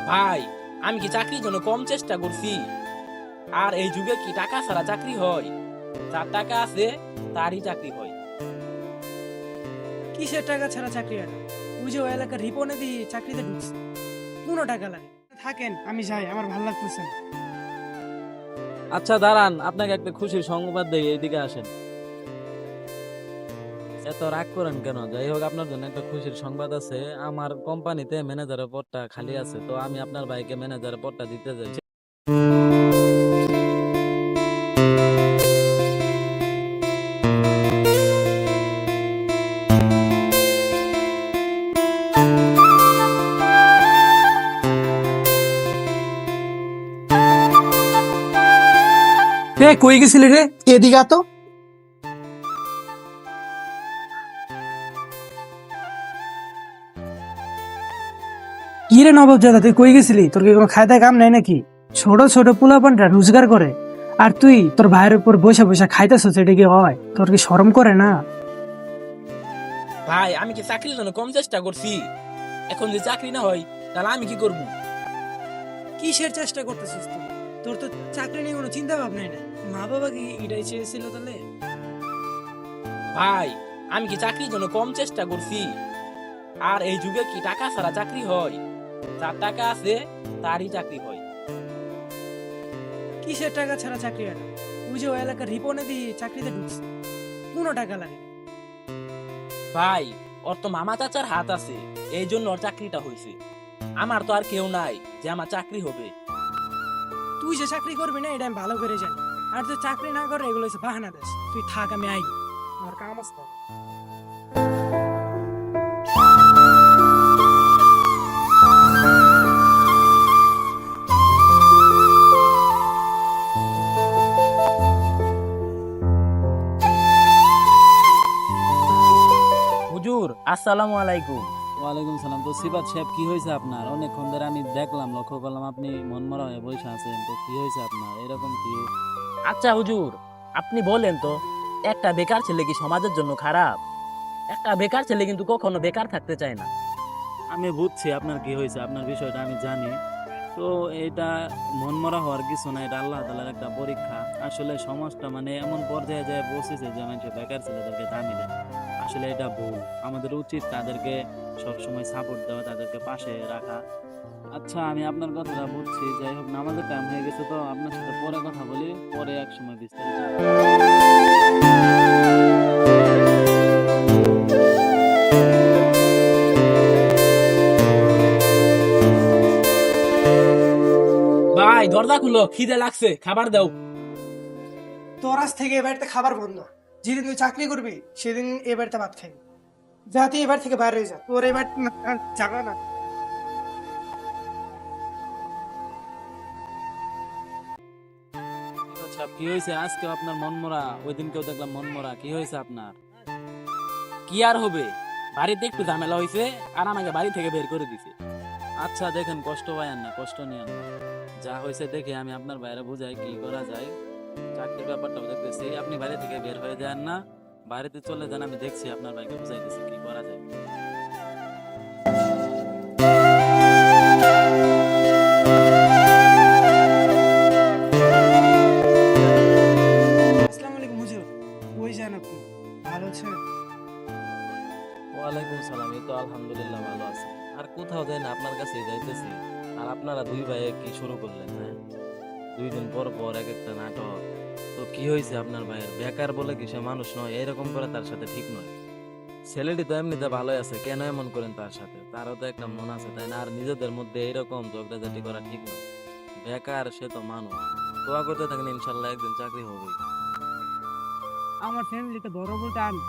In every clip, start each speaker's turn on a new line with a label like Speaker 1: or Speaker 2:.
Speaker 1: ভাই, আমি কি চাকরির জন্য কম চেষ্টা করছি? আর এই যুগে কি টাকা ছাড়া চাকরি হয়? যার টাকা আছে তারই চাকরি হয়।
Speaker 2: কিসের টাকা ছাড়া চাকরি হয় না? ওই যে ওই এলাকার রিপনে দিয়ে চাকরিতে ঢুকছে, কোনো টাকা লাগে না। থাকেন, আমি যাই, আমার ভালো লাগতেছে না।
Speaker 3: আচ্ছা দাঁড়ান, আপনাকে একটা খুশির সংবাদ দেই, এইদিকে আসেন। এত রাগ করেন কেন? যাই হোক, আপনার জন্য একটা খুশির সংবাদ আছে। আমার কোম্পানিতে ম্যানেজারের পদটা খালি আছে, তো আমি আপনার ভাইকে ম্যানেজারের পদটা দিতে যাই।
Speaker 2: কই গেছিলি রে? এদিকে আতো। কি রে নবাব দাদা, তুই কই গেছিলি? তোর কি কোনো খায়দা কাম নাই নাকি? ছোট ছোট পোলাপানরা রোজগার করে, আর তুই তোর ভাইয়ের উপর বসে বসে খাইতেছিস, এটা কি হয়? তোর কি শরম করে না?
Speaker 1: ভাই, আমি কি চাকরির জন্য কম চেষ্টা করছি? এখন যদি চাকরি না হয় তাহলে আমি কি করব?
Speaker 2: কিসের চেষ্টা করতেছিস তুই? তোর তো চাকরি নিয়ে কোনো চিন্তা ভাবনাই নাই। মা বাবা কি এটাই চেয়েছিল তাহলে?
Speaker 1: ভাই, আমি কি চাকরির জন্য কম চেষ্টা করছি? আর এই যুগে কি টাকা ছাড়া চাকরি হয়? যার টাকা আছে তারই চাকরি হয়।
Speaker 2: কিসের টাকা ছাড়া চাকরি হয় না? ওই যে ওই এলাকার রিপনে দিয়ে চাকরিতে ঢুকছে, কোনো টাকা লাগে না।
Speaker 1: ভাই, ওর তো মামা চাচার হাত আছে, এই জন্য ওর চাকরিটা হয়েছে। আমার তো আর কেউ নাই যে আমার চাকরি হবে।
Speaker 2: তুই যে চাকরি করবি না এটা আমি ভালো করে জানি। আর তুই চাকরি না করে এগুলো হচ্ছে বাহানা দেশ। তুই থাক, আমি আই, আমার কাম আছে।
Speaker 1: হুজুর, আসসালামু আলাইকুম।
Speaker 3: ওয়ালাইকুম সালাম। তো সিফাত সাহেব, কি হয়েছে আপনার? অনেকক্ষণ ধরে আমি দেখলাম, লক্ষ্য করলাম আপনি মনমরা হয়ে বসে আছেন। তো কি হয়েছে আপনার? এরকম কি?
Speaker 1: আচ্ছা হুজুর, আপনি বলেন তো, একটা বেকার ছেলে কি সমাজের জন্য খারাপ? একটা বেকার ছেলে কিন্তু কখনো বেকার থাকতে চায় না।
Speaker 3: আমি বুঝছি আপনার কি হয়েছে, আপনার বিষয়টা আমি জানি। তো এটা মনমরা হওয়ার কিছু না, এটা আল্লাহ তাআলার একটা পরীক্ষা। আসলে সমাজটা মানে এমন পর্যায়ে যায় পৌঁছেছে যে মানুষ বেকার ছেলেদেরকে দামি দেয়। আসলে এটা ভুল। আমাদের উচিত তাদেরকে সবসময় সাপোর্ট দেওয়া, তাদেরকে পাশে রাখা। আচ্ছা, আমি আপনার কথাটা বুঝছি। যাই হোক, নামাজের টাইম হয়ে গেছে, তো আপনার সাথে পরে কথা বলি, পরে এক সময় বিস্তারিত।
Speaker 1: ভাই, দরজা খুলো, খিদে লাগছে, খাবার দাও।
Speaker 2: তোর আজ থেকে এ বাড়িতে খাবার বন্ধ। যেদিন তুই চাকরি করবি সেদিন এ বাড়িতে ভাত খাবি। যাতে এবার থেকে বাইরে হয়ে যা, তোর এবার জানা না।
Speaker 3: আচ্ছা, কি হয়েছে আজকে আপনার মনমরা? ওই দিনকেও দেখলাম মনমরা। কি হয়েছে আপনার?
Speaker 1: কি আর হবে, বাড়িতে একটু ঝামেলা হয়েছে আর আমাকে বাড়ি থেকে বের করে দিছে।
Speaker 3: আচ্ছা দেখেন, কষ্ট পাইয়েন না, কষ্ট নিয়েন না। যা হয়েছে দেখে আমি আপনার বাইরে বুঝাই কি করা যায়। চাকরির ব্যাপারটাও দেখতেছি, আপনি বাইরে থেকে বের হয়ে যান না, বাড়িতে চলে যান। আমি দেখছি আপনার ভাইকে বুঝাইতেছি কি করা যায়।
Speaker 2: আসসালামু আলাইকুম হুজুর, ওই যান আপনি, ভালো আছেন?
Speaker 3: ওয়ালাইকুম সালাম। এই তো আলহামদুলিল্লাহ ভালো আছি। আর কোথাও যাই না, আপনার কাছেই যাইতেছি। আর আপনারা দুই ভাইয়ে কি শুরু করলেন? হ্যাঁ, 2 দিন পর পর এক একটা নাটক। তো কি হয়েছে আপনার ভাইয়ের? বেকার বলে কি সে মানুষ নয়? এরকম করে তার সাথে ঠিক নয়। ছেলেটি তো এমনিতে ভালোই আছে, কেন এমন করেন তার সাথে? তারও তো একটা মন আছে, তাই না? আর নিজেদের মধ্যে এরকম ঝগড়াঝাটি করা ঠিক নয়। বেকার, সে তো মানুষ। দোয়া করতে থাকেন, ইনশাল্লাহ একদিন চাকরি হবে।
Speaker 2: আমার ফ্যামিলিতে বড় বলতে আমি,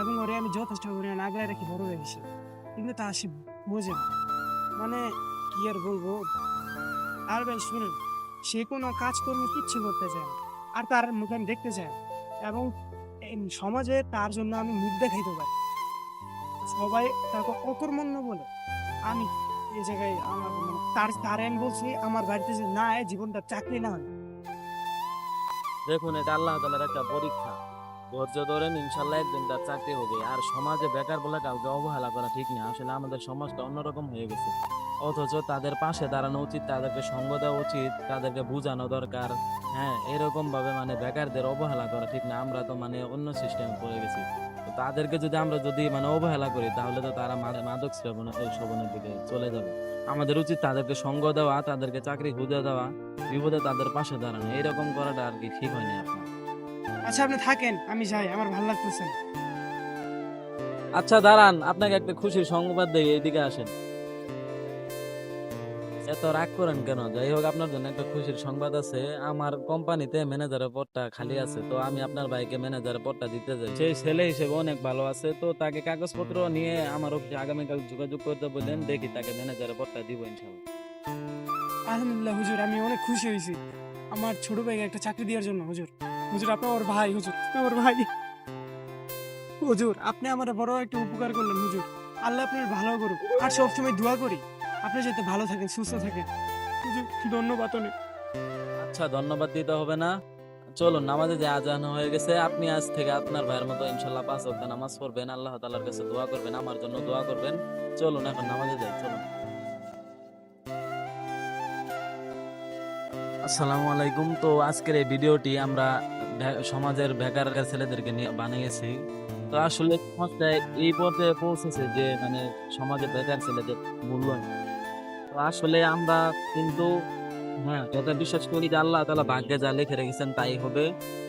Speaker 2: এবং ওরে আমি যথেষ্ট পরিমাণ আগলে রাখি, বড় রেখেছি, কিন্তু তা সে বোঝে না। মানে কি আর বলবো। আর ভাই শুনুন, সে কোনো কাজকর্ম কিচ্ছু করতে চায় না, আর তার মুখ আমি দেখতে চাই না। এবং এই সমাজে তার জন্য আমি মুখ দেখাইতে পারি, সবাই তাকে অকর্মণ্য বলে। আমি এই জায়গায় আমার তার আমি বলছি আমার বাড়িতে যে না আয়, জীবনটা চাকরি না হয়।
Speaker 3: দেখুন, এটা আল্লাহ তাআলার একটা পরীক্ষা। ধৈর্য ধরেন, ইনশাল্লাহ একদিন তার চাকরি হবে। আর সমাজে বেকার বলে কাউকে অবহেলা করা ঠিক না। আসলে আমাদের সমাজটা অন্যরকম হয়ে গেছে। অথচ তাদের পাশে দাঁড়ানো উচিত, তাদেরকে সঙ্গ দেওয়া উচিত, তাদেরকে বোঝানো দরকার। হ্যাঁ, এরকম ভাবে মানে বেকারদের অবহেলা করা ঠিক না। আমরা তো মানে অন্য সিস্টেমে পড়ে গেছি। তো তাদেরকে যদি আমরা মানে অবহেলা করি, তাহলে তো তারা মাদক সেবনের দিকে চলে যাবে। আমাদের উচিত তাদেরকে সঙ্গ দেওয়া, তাদেরকে চাকরি খুঁজে দেওয়া, বিপদে তাদের পাশে দাঁড়ানো। এরকম করাটা আর কি ঠিক হয়নি আপনার।
Speaker 2: আচ্ছা আপনি থাকেন, আমি যাই, আমার ভালো লাগতেছে না।
Speaker 3: আচ্ছা দাঁড়ান, আপনাকে একটা খুশির সংবাদ দেই, এইদিকে আসেন। এত রাগ করেন কেন? যাই হোক, আপনার জন্য একটা খুশির সংবাদ আছে। আমার কোম্পানিতে ম্যানেজারের পদটা খালি আছে, তো আমি আপনার ভাইকে ম্যানেজারের পদটা দিতে যাই। সেই ছেলে হিসেবে অনেক ভালো আছে, তো তাকে কাগজপত্র নিয়ে আমার অফিসে আগামীকাল যোগাযোগ করতে বললেন। দেখি তাকে ম্যানেজারের পদটা দিব ইনশাল্লাহ।
Speaker 2: আলহামদুলিল্লাহ হুজুর, আমি অনেক খুশি হয়েছি আমার ছোট ভাইকে একটা চাকরি দেওয়ার জন্য। হুজুর, হুজুর আপনি আমার ভাই, হুজুর আমার ভাই। হুজুর আপনি আমার বড় একটা উপকার করলেন হুজুর। আল্লাহ আপনার ভালো করুক, আর সবসময় দোয়া করি আপনি যাতে ভালো থাকেন, সুস্থ থাকেন। হুজুর ধন্যবাদ অনেক।
Speaker 3: আচ্ছা, ধন্যবাদ দিতে হবে না। চলুন, নামাজে যে আজান হয়ে গেছে, আপনি আজ থেকে আপনার ভাইয়ের মতো ইনশাল্লাহ 5 ওয়াক্ত নামাজ পড়বেন, আল্লাহ তাআলার কাছে দোয়া করবেন, আমার জন্য দোয়া করবেন। চলুন এখন নামাজে যাই, চলুন। আসসালামু আলাইকুম। তো আজকের এই ভিডিওটি আমরা সমাজের বেকার ছেলেদেরকে নিয়ে বানিয়েছি। তো আসলে সমাজটা এই পর্যায়ে পৌঁছেছে যে মানে সমাজে বেকার ছেলেদের মূল্য নেই। তো আসলে আমরা কিন্তু হ্যাঁ, এটা বিশ্বাস করি যে আল্লাহ তাআলা ভাগ্যে যা লিখে রেখেছেন তাই হবে।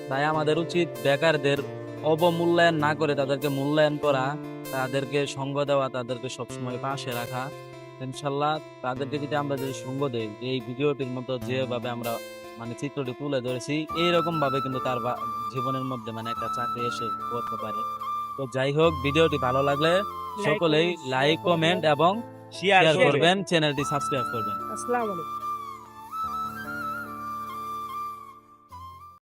Speaker 3: তাই আমাদের উচিত বেকারদের অবমূল্যায়ন না করে তাদেরকে মূল্যায়ন করা, তাদেরকে সঙ্গ দেওয়া, তাদেরকে সবসময় পাশে রাখা। ইনশাল্লাহ তাদেরকে যদি আমরা যদি সঙ্গ দেই, এই ভিডিওটির মতো যেভাবে আমরা মানে চিত্রটি তুলে ধরেছি, এইরকম ভাবে কিন্তু তার জীবনের মধ্যে মানে একটা চাকরি এসে করতে পারে। তো যাই হোক, ভিডিওটি ভালো লাগলে সকলেই লাইক, কমেন্ট এবং শেয়ার করবেন, চ্যানেলটি সাবস্ক্রাইব করবেন।
Speaker 2: আসসালামু আলাইকুম।